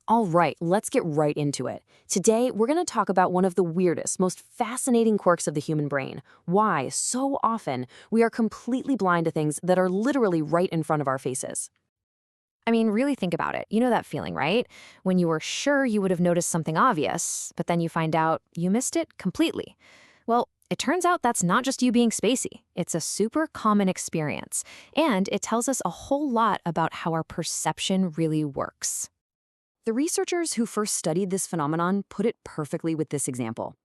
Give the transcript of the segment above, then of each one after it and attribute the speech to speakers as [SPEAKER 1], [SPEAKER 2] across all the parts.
[SPEAKER 1] All right, let's get right into it. Today, we're going to talk about one of the weirdest, most fascinating quirks of the human brain. Why, so often, we are completely blind to things that are literally right in front of our faces.
[SPEAKER 2] I mean, really think about it. You know that feeling, right? When you were sure you would have noticed something obvious, but then you find out you missed it completely. Well, it turns out that's not just you being spacey. It's a super common experience, and it tells us a whole lot about how our perception really works.
[SPEAKER 1] The researchers who first studied this phenomenon put it perfectly with this example.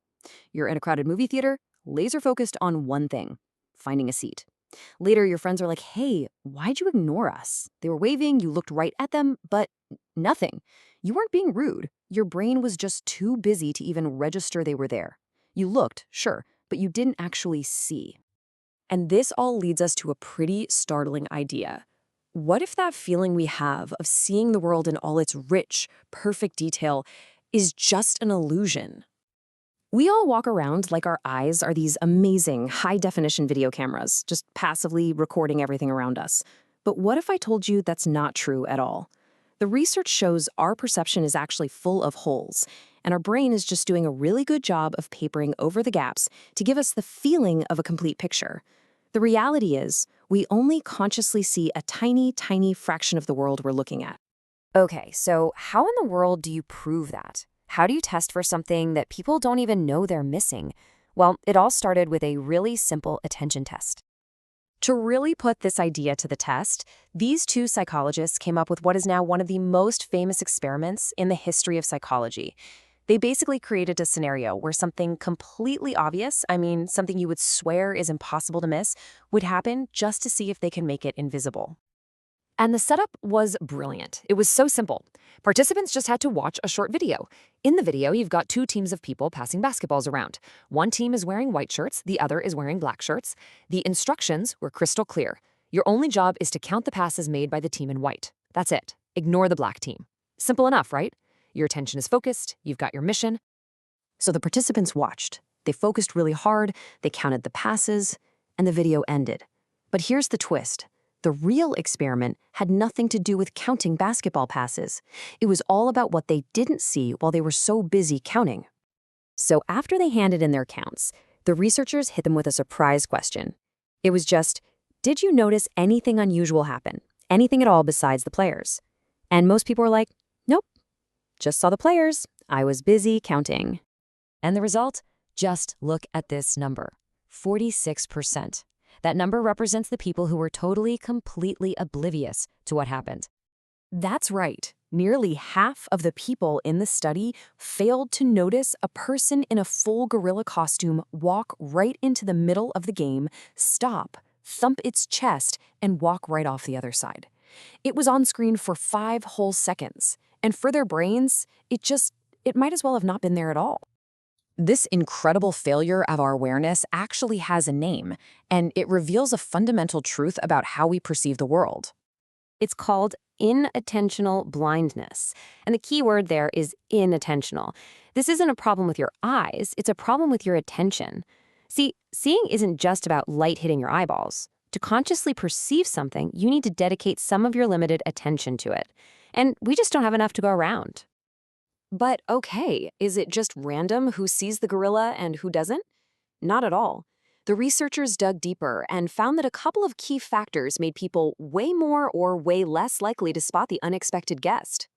[SPEAKER 1] You're in a crowded movie theater, laser focused on one thing, finding a seat. Later, your friends are like, hey, why'd you ignore us? They were waving, you looked right at them, but nothing. You weren't being rude. Your brain was just too busy to even register they were there. You looked, sure, but you didn't actually see. And this all leads us to a pretty startling idea. What if that feeling we have of seeing the world in all its rich, perfect detail is just an illusion? We all walk around like our eyes are these amazing, high-definition video cameras, just passively recording everything around us. But what if I told you that's not true at all? The research shows our perception is actually full of holes, and our brain is just doing a really good job of papering over the gaps to give us the feeling of a complete picture. The reality is, we only consciously see a tiny, tiny fraction of the world we're looking at.
[SPEAKER 2] Okay, so how in the world do you prove that? How do you test for something that people don't even know they're missing? Well, it all started with a really simple attention test.
[SPEAKER 1] To really put this idea to the test, these two psychologists came up with what is now one of the most famous experiments in the history of psychology. They basically created a scenario where something completely obvious, something you would swear is impossible to miss, would happen just to see if they can make it invisible.
[SPEAKER 3] And the setup was brilliant. It was so simple. Participants just had to watch a short video. In the video, you've got two teams of people passing basketballs around. One team is wearing white shirts, the other is wearing black shirts. The instructions were crystal clear. Your only job is to count the passes made by the team in white. That's it. Ignore the black team. Simple enough, right? Your attention is focused, you've got your mission.
[SPEAKER 1] So the participants watched. They focused really hard, they counted the passes, and the video ended. But here's the twist. The real experiment had nothing to do with counting basketball passes. It was all about what they didn't see while they were so busy counting. So after they handed in their counts, the researchers hit them with a surprise question. It was just, did you notice anything unusual happen? Anything at all besides the players? And most people were like, nope, just saw the players. I was busy counting.
[SPEAKER 3] And the result? Just look at this number, 46%. That number represents the people who were totally, completely oblivious to what happened.
[SPEAKER 1] That's right. Nearly half of the people in the study failed to notice a person in a full gorilla costume walk right into the middle of the game, stop, thump its chest, and walk right off the other side. It was on screen for 5 whole seconds, and for their brains, it might as well have not been there at all. This incredible failure of our awareness actually has a name, and it reveals a fundamental truth about how we perceive the world. It's called inattentional blindness, and the key word there is inattentional. This isn't a problem with your eyes, it's a problem with your attention. See, seeing isn't just about light hitting your eyeballs. To consciously perceive something, you need to dedicate some of your limited attention to it, and we just don't have enough to go around. But okay, is it just random who sees the gorilla and who doesn't? Not at all. The researchers dug deeper and found that a couple of key factors made people way more or way less likely to spot the unexpected guest.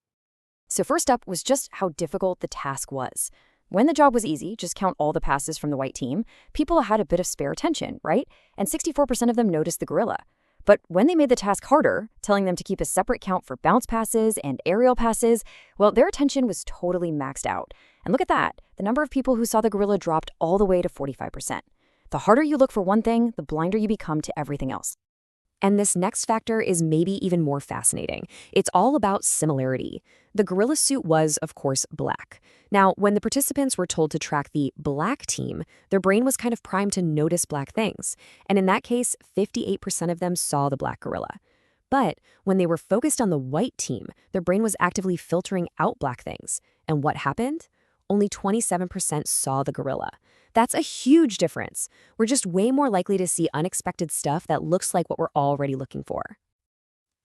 [SPEAKER 2] So first up was just how difficult the task was. When the job was easy, just count all the passes from the white team, people had a bit of spare attention, right? And 64% of them noticed the gorilla. But when they made the task harder, telling them to keep a separate count for bounce passes and aerial passes, well, their attention was totally maxed out. And look at that. The number of people who saw the gorilla dropped all the way to 45%. The harder you look for one thing, the blinder you become to everything else. And this next factor is maybe even more fascinating. It's all about similarity. The gorilla suit was, of course, black. Now, when the participants were told to track the black team, their brain was kind of primed to notice black things. And in that case, 58% of them saw the black gorilla. But when they were focused on the white team, their brain was actively filtering out black things. And what happened? Only 27% saw the gorilla. That's a huge difference. We're just way more likely to see unexpected stuff that looks like what we're already looking for.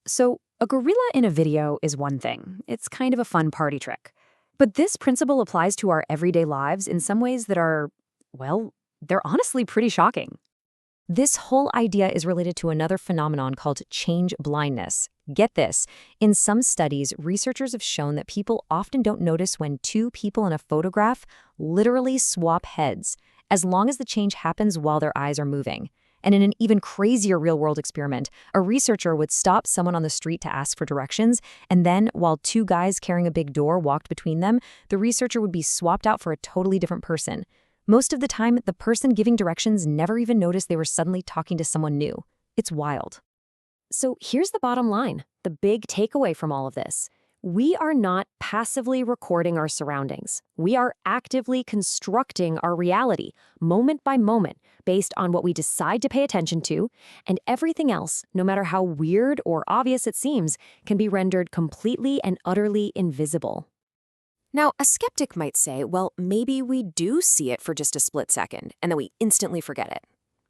[SPEAKER 2] So, A gorilla in a video is one thing. It's kind of a fun party trick. But this principle applies to our everyday lives in some ways that are, well, they're honestly pretty shocking. This whole idea is related to another phenomenon called change blindness. Get this, in some studies, researchers have shown that people often don't notice when two people in a photograph literally swap heads, as long as the change happens while their eyes are moving. And in an even crazier real-world experiment, a researcher would stop someone on the street to ask for directions, and then, while two guys carrying a big door walked between them, the researcher would be swapped out for a totally different person. Most of the time, the person giving directions never even noticed they were suddenly talking to someone new. It's wild.
[SPEAKER 1] So here's the bottom line, the big takeaway from all of this. We are not passively recording our surroundings. We are actively constructing our reality, moment by moment, based on what we decide to pay attention to, and everything else, no matter how weird or obvious it seems, can be rendered completely and utterly invisible. Now, a skeptic might say, well, maybe we do see it for just a split second, and then we instantly forget it.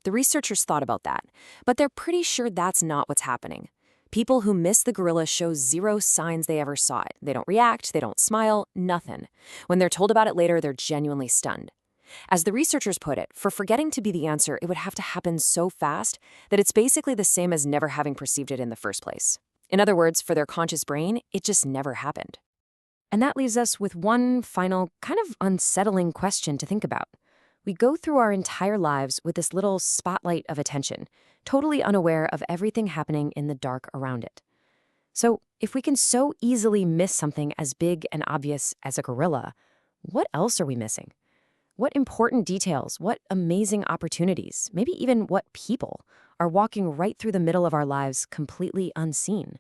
[SPEAKER 1] The researchers thought about that, but they're pretty sure that's not what's happening. People who miss the gorilla show zero signs they ever saw it. They don't react, they don't smile, nothing. When they're told about it later, they're genuinely stunned. As the researchers put it, for forgetting to be the answer, it would have to happen so fast that it's basically the same as never having perceived it in the first place. In other words, for their conscious brain, it just never happened. And that leaves us with one final, kind of unsettling question to think about. We go through our entire lives with this little spotlight of attention, totally unaware of everything happening in the dark around it. So, if we can so easily miss something as big and obvious as a gorilla, what else are we missing? What important details, what amazing opportunities, maybe even what people, are walking right through the middle of our lives completely unseen?